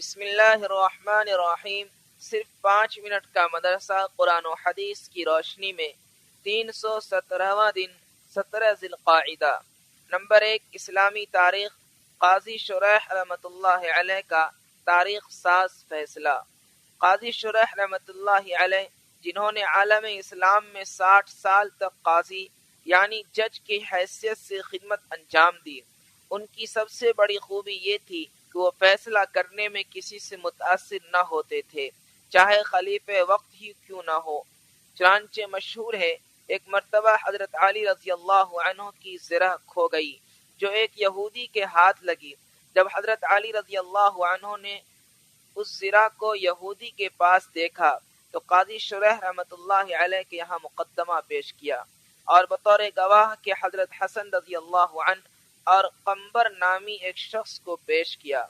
بسم اللہ الرحمن الرحیم۔ صرف 5 منٹ کا مدرسہ قرآن و حدیث کی روشنی میں 317واں دن 17 ذی القعدہ۔ نمبر 1، اسلامی تاریخ۔ قاضی شریح رحمۃ اللہ علیہ کا تاریخ ساز فیصلہ۔ قاضی شریح رحمۃ اللہ علیہ، جنہوں نے عالم اسلام میں 60 سال تک قاضی یعنی جج کی حیثیت سے خدمت انجام دی، ان کی سب سے بڑی خوبی یہ تھی کہ وہ فیصلہ کرنے میں کسی سے متاثر نہ ہوتے تھے، چاہے خلیفہ وقت ہی کیوں نہ ہو۔ چنانچہ مشہور ہے، ایک مرتبہ حضرت علی رضی اللہ عنہ کی زرہ کھو گئی جو ایک یہودی کے ہاتھ لگی۔ جب حضرت علی رضی اللہ عنہ نے اس زرہ کو یہودی کے پاس دیکھا تو قاضی شریح رحمۃ اللہ علیہ کے یہاں مقدمہ پیش کیا اور بطور گواہ کے حضرت حسن رضی اللہ عنہ اور قمبر نامی ایک شخص کو پیش کیا۔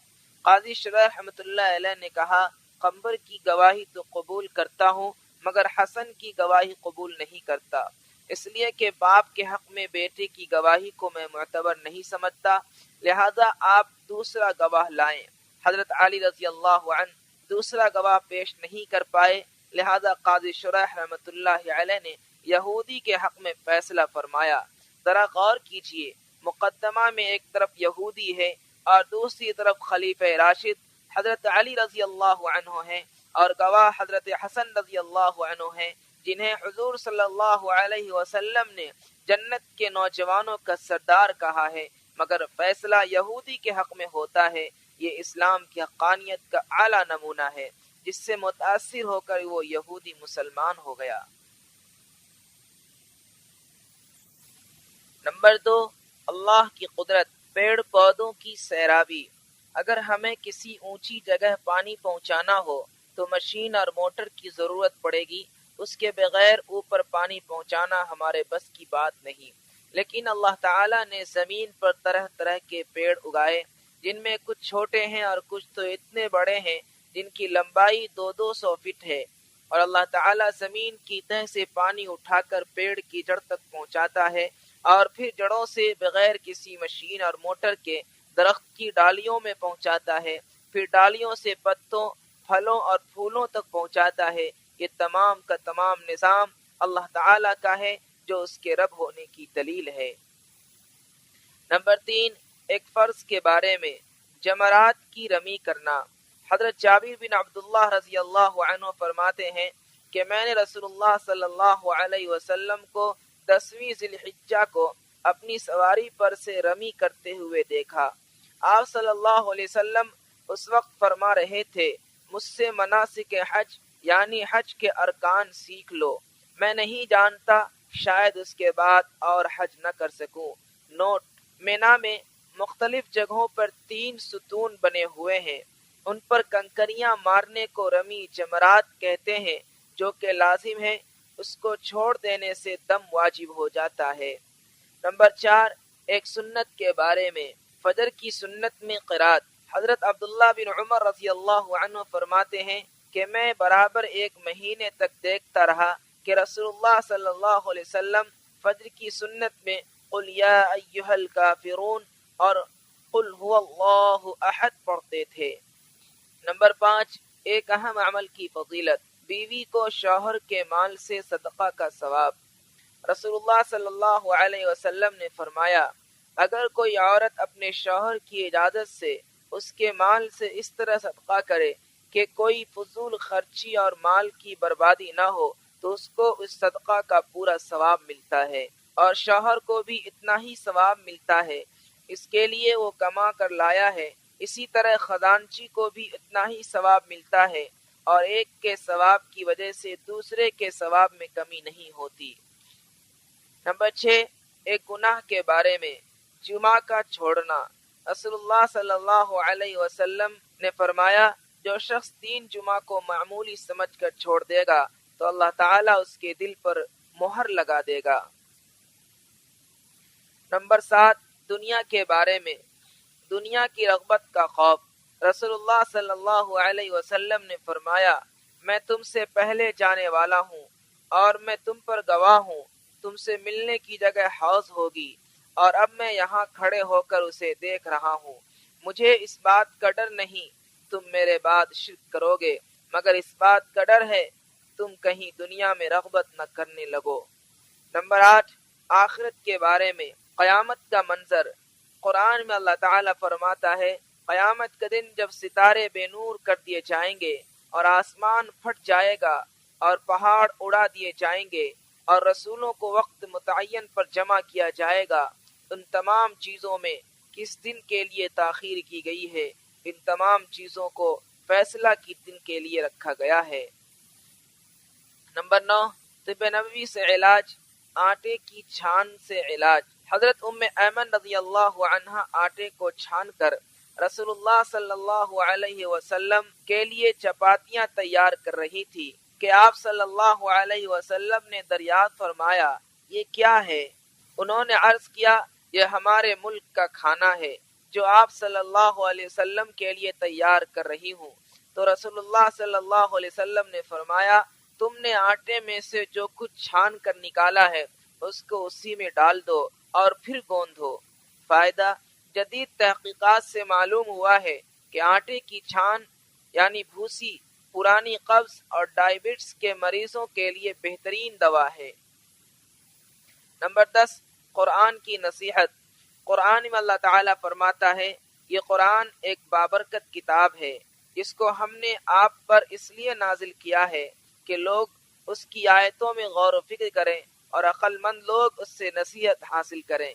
قاضی شریح رحمۃ اللہ علیہ نے کہا، قمبر کی گواہی تو قبول کرتا ہوں مگر حسن کی گواہی قبول نہیں کرتا، اس لیے کہ باپ کے حق میں بیٹے کی گواہی کو میں معتبر نہیں سمجھتا، لہذا آپ دوسرا گواہ لائیں۔ حضرت علی رضی اللہ عنہ دوسرا گواہ پیش نہیں کر پائے، لہذا قاضی شریح رحمۃ اللہ علیہ نے یہودی کے حق میں فیصلہ فرمایا۔ ذرا غور کیجئے، مقدمہ میں ایک طرف یہودی ہے اور دوسری طرف خلیفہ راشد حضرت علی رضی اللہ عنہ ہیں، اور گواہ حضرت حسن رضی اللہ عنہ ہیں، جنہیں حضور صلی اللہ علیہ وسلم نے جنت کے نوجوانوں کا سردار کہا ہے، مگر فیصلہ یہودی کے حق میں ہوتا ہے۔ یہ اسلام کی حقانیت کا اعلیٰ نمونہ ہے، جس سے متاثر ہو کر وہ یہودی مسلمان ہو گیا۔ نمبر 2، اللہ کی قدرت، پیڑ پودوں کی سیرابی۔ اگر ہمیں کسی اونچی جگہ پانی پہنچانا ہو تو مشین اور موٹر کی ضرورت پڑے گی، اس کے بغیر اوپر پانی پہنچانا ہمارے بس کی بات نہیں۔ لیکن اللہ تعالیٰ نے زمین پر طرح طرح کے پیڑ اگائے، جن میں کچھ چھوٹے ہیں اور کچھ تو اتنے بڑے ہیں جن کی لمبائی 200 فٹ ہے، اور اللہ تعالیٰ زمین کی تہ سے پانی اٹھا کر پیڑ کی جڑ تک پہنچاتا ہے اور پھر جڑوں سے بغیر کسی مشین اور موٹر کے درخت کی ڈالیوں میں پہنچاتا ہے، پھر ڈالیوں سے پتوں، پھلوں اور پھولوں تک پہنچاتا ہے۔ یہ تمام کا تمام نظام اللہ تعالیٰ کا ہے، جو اس کے رب ہونے کی دلیل ہے۔ نمبر 3، ایک فرض کے بارے میں، جمرات کی رمی کرنا۔ حضرت جابر بن عبداللہ رضی اللہ عنہ فرماتے ہیں کہ میں نے رسول اللہ صلی اللہ علیہ وسلم کو 10ویں ذی الحجہ کو اپنی سواری پر سے رمی کرتے ہوئے دیکھا۔ آپ صلی اللہ علیہ وسلم اس وقت فرما رہے تھے، مجھ سے مناسک حج یعنی حج کے ارکان سیکھ لو، میں نہیں جانتا شاید اس کے بعد اور حج نہ کر سکوں۔ نوٹ: مینا میں مختلف جگہوں پر 3 ستون بنے ہوئے ہیں، ان پر کنکریاں مارنے کو رمی جمرات کہتے ہیں، جو کہ لازم ہے، اس کو چھوڑ دینے سے دم واجب ہو جاتا ہے۔ نمبر 4، ایک سنت کے بارے میں، فجر کی سنت میں قرات۔ حضرت عبداللہ بن عمر رضی اللہ عنہ فرماتے ہیں کہ میں برابر 1 مہینے تک دیکھتا رہا کہ رسول اللہ صلی اللہ علیہ وسلم فجر کی سنت میں قل یا ایھا الکافرون اور قل هو اللہ احد پڑھتے تھے۔ نمبر 5، ایک اہم عمل کی فضیلت، بیوی کو شوہر کے مال سے صدقہ کا ثواب۔ رسول اللہ صلی اللہ علیہ وسلم نے فرمایا، اگر کوئی عورت اپنے شوہر کی اجازت سے اس کے مال سے اس طرح صدقہ کرے کہ کوئی فضول خرچی اور مال کی بربادی نہ ہو تو اس کو اس صدقہ کا پورا ثواب ملتا ہے، اور شوہر کو بھی اتنا ہی ثواب ملتا ہے، اس کے لیے وہ کما کر لایا ہے۔ اسی طرح خزانچی کو بھی اتنا ہی ثواب ملتا ہے، اور ایک کے ثواب کی وجہ سے دوسرے کے ثواب میں کمی نہیں ہوتی۔ نمبر 6، ایک گناہ کے بارے میں، جمعہ کا چھوڑنا۔ رسول اللہ صلی اللہ علیہ وسلم نے فرمایا، جو شخص 3 جمعہ کو معمولی سمجھ کر چھوڑ دے گا تو اللہ تعالیٰ اس کے دل پر مہر لگا دے گا۔ نمبر 7، دنیا کے بارے میں، دنیا کی رغبت کا خوف۔ رسول اللہ صلی اللہ علیہ وسلم نے فرمایا، میں تم سے پہلے جانے والا ہوں اور میں تم پر گواہ ہوں، تم سے ملنے کی جگہ حوض ہوگی، اور اب میں یہاں کھڑے ہو کر اسے دیکھ رہا ہوں۔ مجھے اس بات کا ڈر نہیں تم میرے بعد شرک کرو گے، مگر اس بات کا ڈر ہے تم کہیں دنیا میں رغبت نہ کرنے لگو۔ نمبر 8، آخرت کے بارے میں قیامت کا منظر۔ قرآن میں اللہ تعالیٰ فرماتا ہے قیامت کے دن جب ستارے بے نور کر دیے جائیں گے اور آسمان پھٹ جائے گا اور پہاڑ اڑا دیے جائیں گے اور رسولوں کو وقت متعین پر جمع کیا جائے گا، ان تمام چیزوں میں کس دن کے لیے تاخیر کی گئی ہے؟ ان تمام چیزوں کو فیصلہ کی دن کے لیے رکھا گیا ہے۔ نمبر 9، طب نبوی سے علاج، آٹے کی چھان سے علاج۔ حضرت ام ایمن رضی اللہ عنہا آٹے کو چھان کر رسول اللہ صلی اللہ علیہ وسلم کے لیے چپاتیاں تیار کر رہی تھی کہ آپ صلی اللہ علیہ وسلم نے دریافت فرمایا یہ کیا ہے؟ انہوں نے عرض کیا یہ ہمارے ملک کا کھانا ہے جو آپ صلی اللہ علیہ وسلم کے لیے تیار کر رہی ہوں۔ تو رسول اللہ صلی اللہ علیہ وسلم نے فرمایا تم نے آٹے میں سے جو کچھ چھان کر نکالا ہے اس کو اسی میں ڈال دو اور پھر گوندھ دو۔ فائدہ، جدید تحقیقات سے معلوم ہوا ہے کہ آٹے کی چھان یعنی بھوسی پرانی قبض اور ڈائبٹس کے مریضوں کے لیے بہترین دوا ہے۔ نمبر 10، قرآن کی نصیحت۔ قرآن میں اللہ تعالیٰ فرماتا ہے یہ قرآن ایک بابرکت کتاب ہے جس کو ہم نے آپ پر اس لیے نازل کیا ہے کہ لوگ اس کی آیتوں میں غور و فکر کریں اور عقل مند لوگ اس سے نصیحت حاصل کریں۔